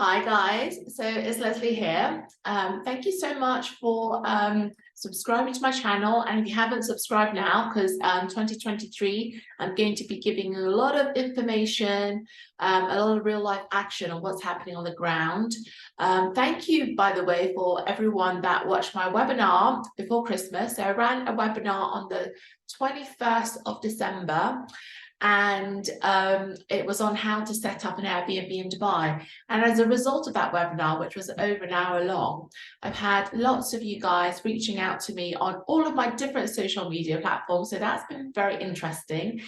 Hi guys, so it's Lesley here. Thank you so much for subscribing to my channel, and if you haven't subscribed now, because 2023 I'm going to be giving you a lot of information, a lot of real life action on what's happening on the ground. Thank you, by the way, for everyone that watched my webinar before Christmas. So I ran a webinar on the 21st of December. And it was on how to set up an Airbnb in Dubai. And as a result of that webinar, which was over an hour long, I've had lots of you guys reaching out to me on all of my different social media platforms. So that's been very interesting.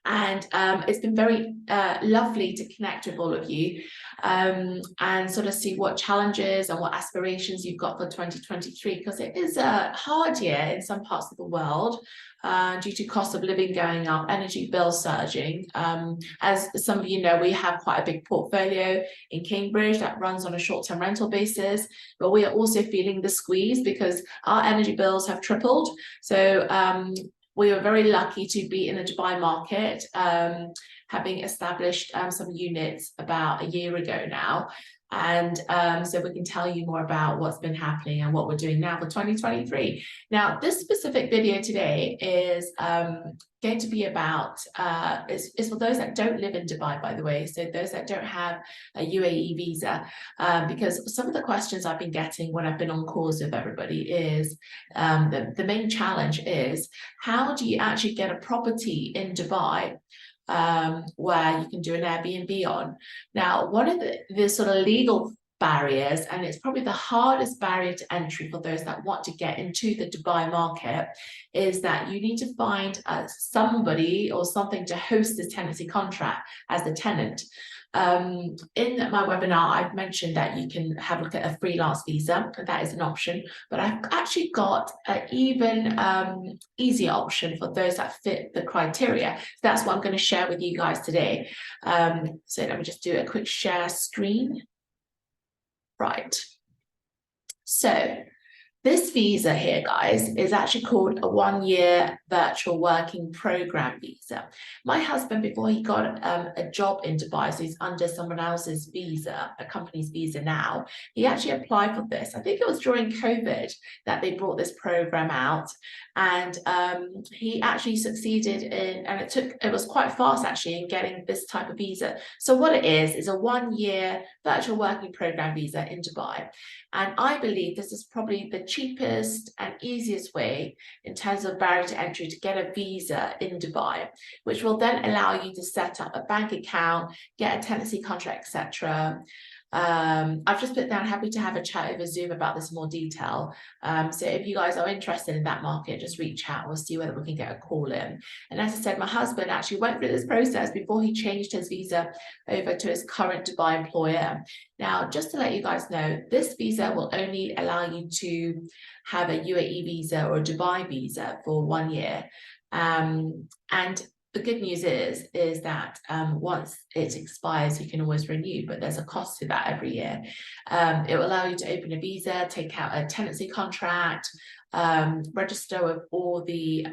And it's been very lovely to connect with all of you and sort of see what challenges and what aspirations you've got for 2023, because it is a hard year in some parts of the world due to cost of living going up, energy bills surging. As some of you know, we have quite a big portfolio in Cambridge that runs on a short-term rental basis, but we are also feeling the squeeze because our energy bills have tripled. So we were very lucky to be in the Dubai market, having established some units about a year ago now. And so we can tell you more about what's been happening and what we're doing now for 2023. Now, this specific video today is going to be about, is for those that don't live in Dubai, by the way, so those that don't have a UAE visa, because some of the questions I've been getting when I've been on calls with everybody is, the main challenge is, how do you actually get a property in Dubai where you can do an Airbnb on? Now, one of the sort of legal barriers, and it's probably the hardest barrier to entry for those that want to get into the Dubai market, is that you need to find somebody or something to host the tenancy contract as the tenant. In my webinar, I've mentioned that you can have a look at a freelance visa. That is an option, but I've actually got an even easier option for those that fit the criteria. So that's what I'm going to share with you guys today. So let me just do a quick share screen. Right. So this visa here, guys, is actually called a 1-year virtual working program visa. My husband, before he got a job in Dubai, so he's under someone else's visa, a company's visa now, he actually applied for this. I think it was during COVID that they brought this program out, and he actually succeeded in, and it was quite fast actually in getting this type of visa. So what it is a 1-year virtual working program visa in Dubai. And I believe this is probably the cheapest and easiest way in terms of barrier to entry to get a visa in Dubai, which will then allow you to set up a bank account, get a tenancy contract, etc. I've just put down, happy to have a chat over Zoom about this in more detail. So if you guys are interested in that market, just reach out. We'll see whether we can get a call in. And as I said, my husband actually went through this process before he changed his visa over to his current Dubai employer. Now, just to let you guys know, this visa will only allow you to have a UAE visa or a Dubai visa for 1 year. And the good news is that once it expires, you can always renew, but there's a cost to that every year. It will allow you to open a visa, take out a tenancy contract, register with all the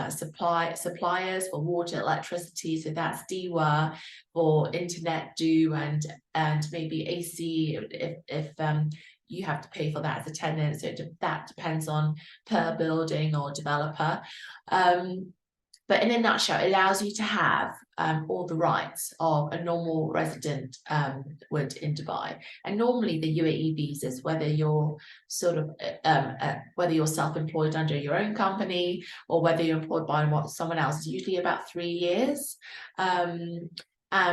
suppliers for water, electricity, so that's DWA, for internet, and maybe AC if you have to pay for that as a tenant. So that depends on per building or developer. But in a nutshell, it allows you to have all the rights of a normal resident would in Dubai. And normally the UAE visas, whether you're sort of whether you're self-employed under your own company or whether you're employed by someone else, is usually about 3 years.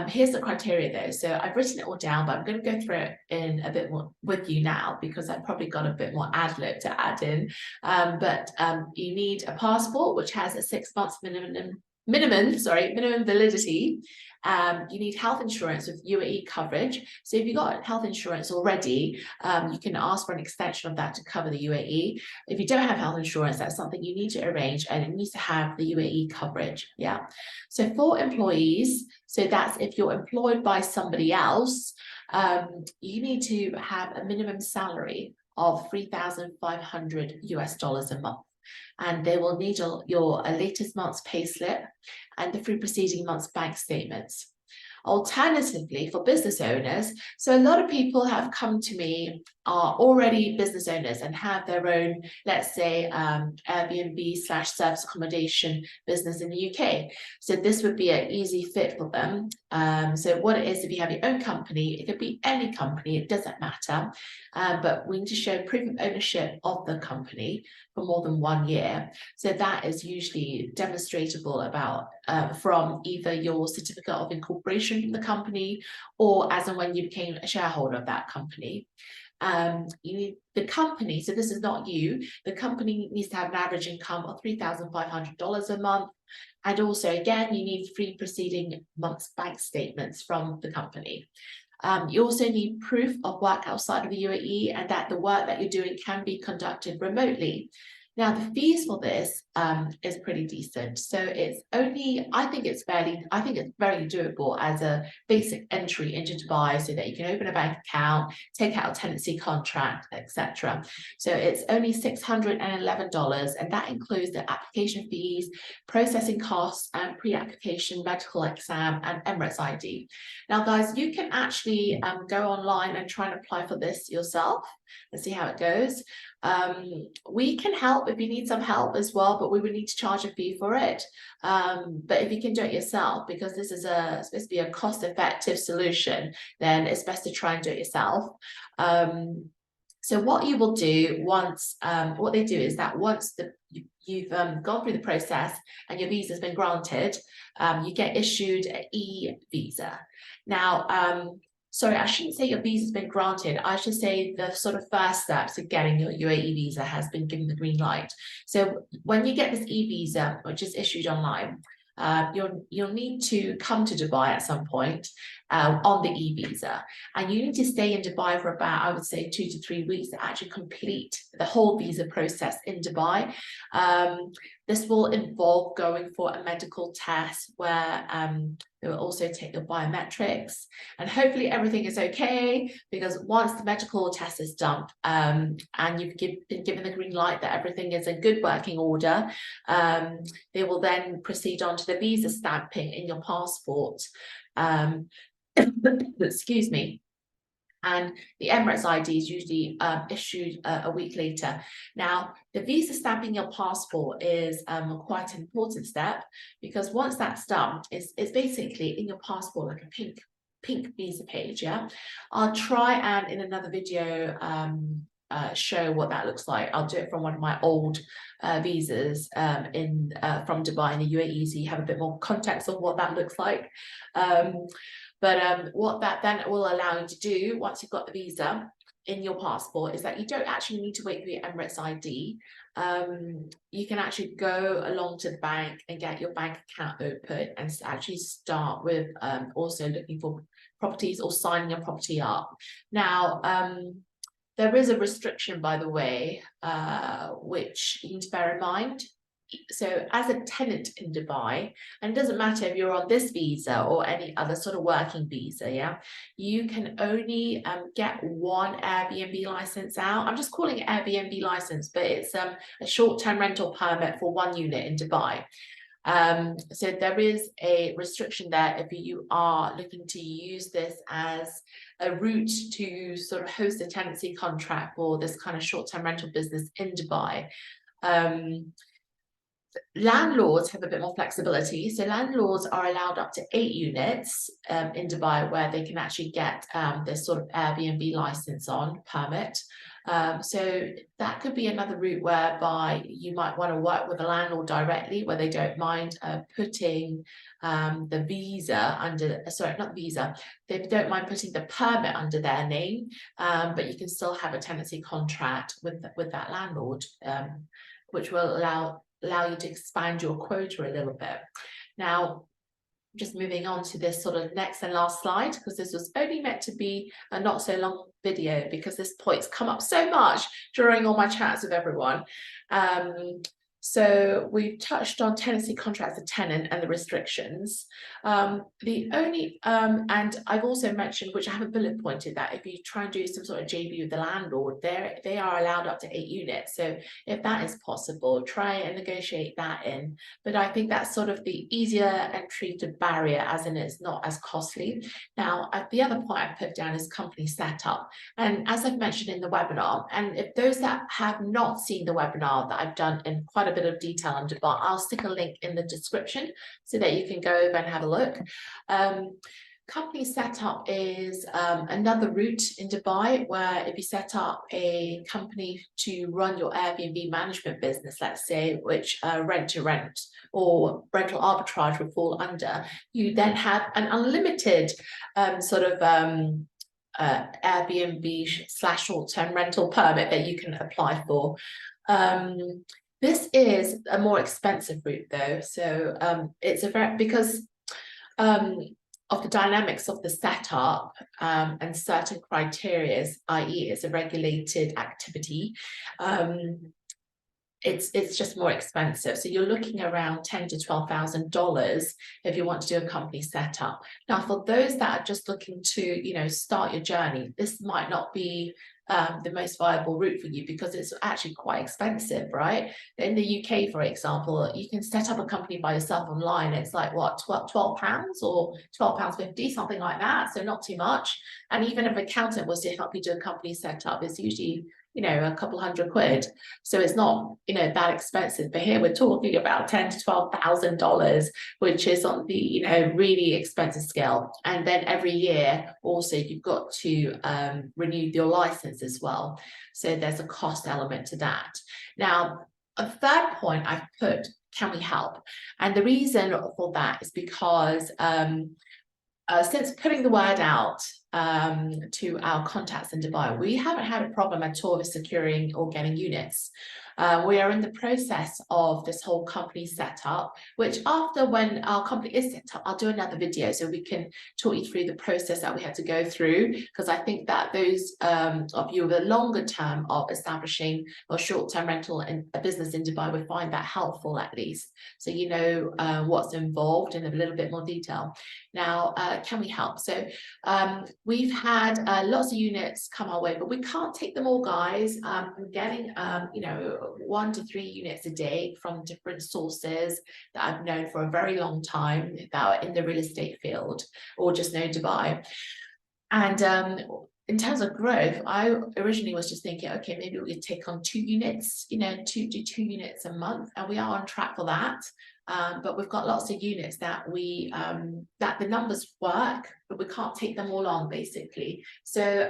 Here's the criteria though. So I've written it all down, but I'm going to go through it in a bit more with you now because I've probably got a bit more ad-lib to add in. But you need a passport, which has a 6 months minimum validity. You need health insurance with UAE coverage. So if you've got health insurance already, you can ask for an extension of that to cover the UAE. If you don't have health insurance, that's something you need to arrange, and it needs to have the UAE coverage. Yeah. So for employees, so that's if you're employed by somebody else, you need to have a minimum salary of $3,500 a month. And they will need your latest month's pay slip and the 3 preceding months' bank statements. Alternatively, for business owners, so a lot of people have come to me, are already business owners and have their own, let's say, Airbnb / service accommodation business in the UK. So this would be an easy fit for them. So what it is, if you have your own company, it could be any company, it doesn't matter. But we need to show proof of ownership of the company for more than 1 year. So that is usually demonstratable about from either your certificate of incorporation from the company, or as and when you became a shareholder of that company. You need the company, so this is not you, the company needs to have an average income of $3,500 a month. And also, again, you need 3 preceding months bank statements from the company. You also need proof of work outside of the UAE, and that the work that you're doing can be conducted remotely. Now, the fees for this is pretty decent. So it's only, I think it's very doable as a basic entry into Dubai, so that you can open a bank account, take out a tenancy contract, etc. So it's only $611, and that includes the application fees, processing costs, and pre-application medical exam and Emirates ID. Now, guys, you can actually go online and try and apply for this yourself and see how it goes. We can help if you need some help as well, but we would need to charge a fee for it. But if you can do it yourself, because this is supposed to be a cost-effective solution, then it's best to try and do it yourself. So what you will do once, what they do is that once you've gone through the process and your visa has been granted, you get issued an e-visa. Now, sorry, I shouldn't say your visa's been granted. I should say the sort of first steps of getting your UAE visa has been given the green light. So when you get this e-visa, which is issued online, you'll need to come to Dubai at some point on the e-visa, and you need to stay in Dubai for about, I would say, 2 to 3 weeks to actually complete the whole visa process in Dubai. This will involve going for a medical test where they will also take your biometrics, and hopefully everything is okay, because once the medical test is done and you've been given the green light that everything is in good working order, they will then proceed on to the visa stamping in your passport. Excuse me. And the Emirates ID is usually issued a week later. Now, the visa stamping your passport is quite an important step, because once that's done, it's basically in your passport like a pink visa page. Yeah, I'll try and in another video show what that looks like. I'll do it from one of my old visas from Dubai in the UAE, so you have a bit more context of what that looks like. But what that then will allow you to do once you've got the visa in your passport is that you don't actually need to wait for your Emirates ID. You can actually go along to the bank and get your bank account open and actually start with also looking for properties or signing a property up. Now, there is a restriction, by the way, which you need to bear in mind. So as a tenant in Dubai, and it doesn't matter if you're on this visa or any other sort of working visa, yeah, you can only get one Airbnb license out. I'm just calling it Airbnb license, but it's a short-term rental permit for 1 unit in Dubai. So there is a restriction there if you are looking to use this as a route to sort of host a tenancy contract for this kind of short-term rental business in Dubai. Landlords have a bit more flexibility. So landlords are allowed up to 8 units in Dubai where they can actually get this sort of Airbnb license on permit. So that could be another route whereby you might want to work with a landlord directly, where they don't mind putting the visa under, sorry, not the visa, they don't mind putting the permit under their name, but you can still have a tenancy contract with that landlord, which will allow you to expand your quota a little bit. Now, just moving on to this sort of next and last slide, because this was only meant to be a not so long video, because this point's come up so much during all my chats with everyone. So we've touched on tenancy contracts, the tenant and the restrictions. The only, and I've also mentioned, which I haven't bullet pointed, that if you try and do some sort of JV with the landlord, they are allowed up to 8 units. So if that is possible, try and negotiate that in. But I think that's sort of the easier entry to barrier, as in it's not as costly. Now, the other point I put down is company setup. And as I've mentioned in the webinar, and if those that have not seen the webinar that I've done in quite a bit of detail on Dubai, I'll stick a link in the description so that you can go over and have a look. Company setup is another route in Dubai, where if you set up a company to run your Airbnb management business, let's say, which rent to rent or rental arbitrage would fall under, you then have an unlimited Airbnb / short-term rental permit that you can apply for. This is a more expensive route though, so it's a very, because of the dynamics of the setup and certain criteria, i.e. it's a regulated activity, it's just more expensive. So you're looking around $10,000 to $12,000 if you want to do a company setup. Now, for those that are just looking to, start your journey, this might not be the most viable route for you, because it's actually quite expensive, right? In the UK, for example, you can set up a company by yourself online. It's like what, £12 or £12.50, something like that. So not too much. And even if an accountant was to help you do a company setup, it's usually a couple £100. So it's not, that expensive. But here we're talking about $10,000 to $12,000, which is on the, really expensive scale. And then every year also you've got to renew your license as well. So there's a cost element to that. Now, a third point I've put, can we help? And the reason for that is because since putting the word out to our contacts in Dubai, we haven't had a problem at all with securing or getting units. We are in the process of this whole company setup, which after when our company is set up, I'll do another video so we can talk you through the process that we had to go through, because I think that those of you with a longer term of establishing a short-term rental and a business in Dubai would find that helpful, at least, so what's involved in a little bit more detail. Now, can we help? So we've had lots of units come our way, but we can't take them all, guys. We're getting 1 to 3 units a day from different sources that I've known for a very long time that are in the real estate field or just know Dubai. And in terms of growth, I originally was just thinking, okay, maybe we could take on 2 units, do 2 units a month, and we are on track for that. But we've got lots of units that that the numbers work, but we can't take them all on, basically. So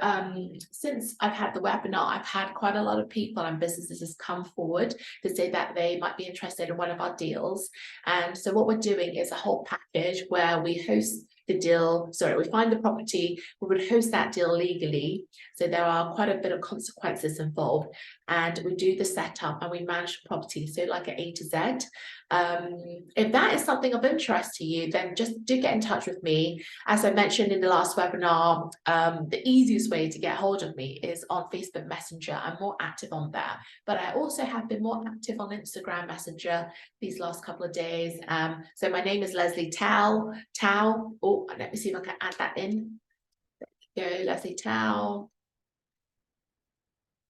since I've had the webinar, I've had quite a lot of people and businesses come forward to say that they might be interested in one of our deals. And so what we're doing is a whole package where we host the deal, we find the property, we would host that deal legally. So there are quite a bit of consequences involved, and we do the setup and we manage the property, so like an A to Z. If that is something of interest to you, then just do get in touch with me. As I mentioned in the last webinar, the easiest way to get hold of me is on Facebook Messenger. I'm more active on there, but I also have been more active on Instagram Messenger these last couple of days. So my name is Lesley Tao. Oh, let me see if I can add that in. There you go, Lesley Tao.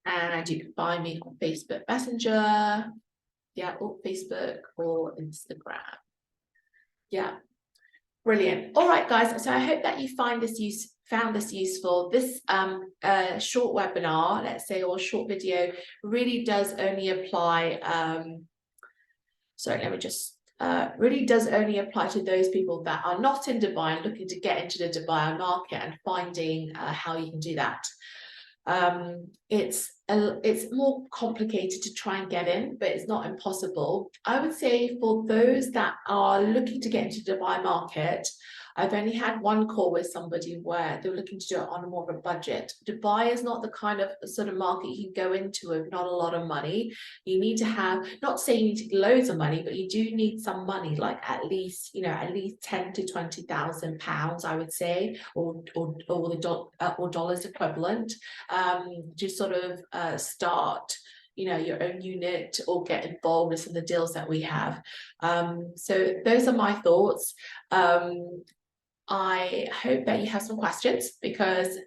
And you can find me on Facebook Messenger. Yeah, or Facebook or Instagram. Yeah, brilliant. All right, guys. So I hope that you found this useful. This short webinar, let's say, or short video, really does only apply. Really does only apply to those people that are not in Dubai and looking to get into the Dubai market and finding how you can do that. It's more complicated to try and get in, but it's not impossible. I would say for those that are looking to get into the Dubai market, I've only had one call with somebody where they were looking to do it on more of a budget. Dubai is not the kind of sort of market you can go into with not a lot of money. You need to have, not saying you need loads of money, but you do need some money, like at least 10 to 20,000 pounds, I would say, or dollars equivalent, to sort of start your own unit or get involved with some of the deals that we have. So those are my thoughts. I hope that you have some questions, because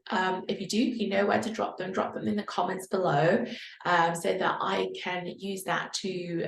if you do, you know where to drop them in the comments below, so that I can use that to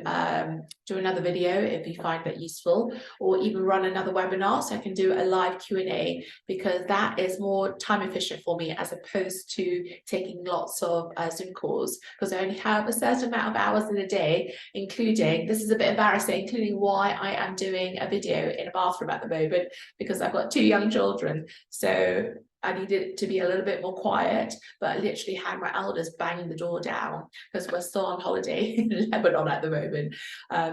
do another video if you find that useful, or even run another webinar so I can do a live Q&A, because that is more time efficient for me as opposed to taking lots of Zoom calls, because I only have a certain amount of hours in a day, including, this is a bit embarrassing, including why I am doing a video in a bathroom at the moment, because I've got 2 young children, so I needed to be a little bit more quiet, but I literally had my elders banging the door down because we're still on holiday in Lebanon at the moment.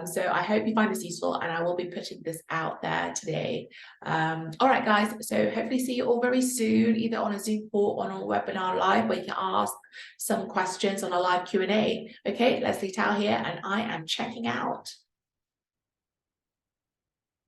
So I hope you find this useful, and I will be putting this out there today. All right, guys, so hopefully see you all very soon, either on a Zoom call or on a webinar live, where you can ask some questions on a live Q&A. Okay, Lesley Tao here, and I am checking out.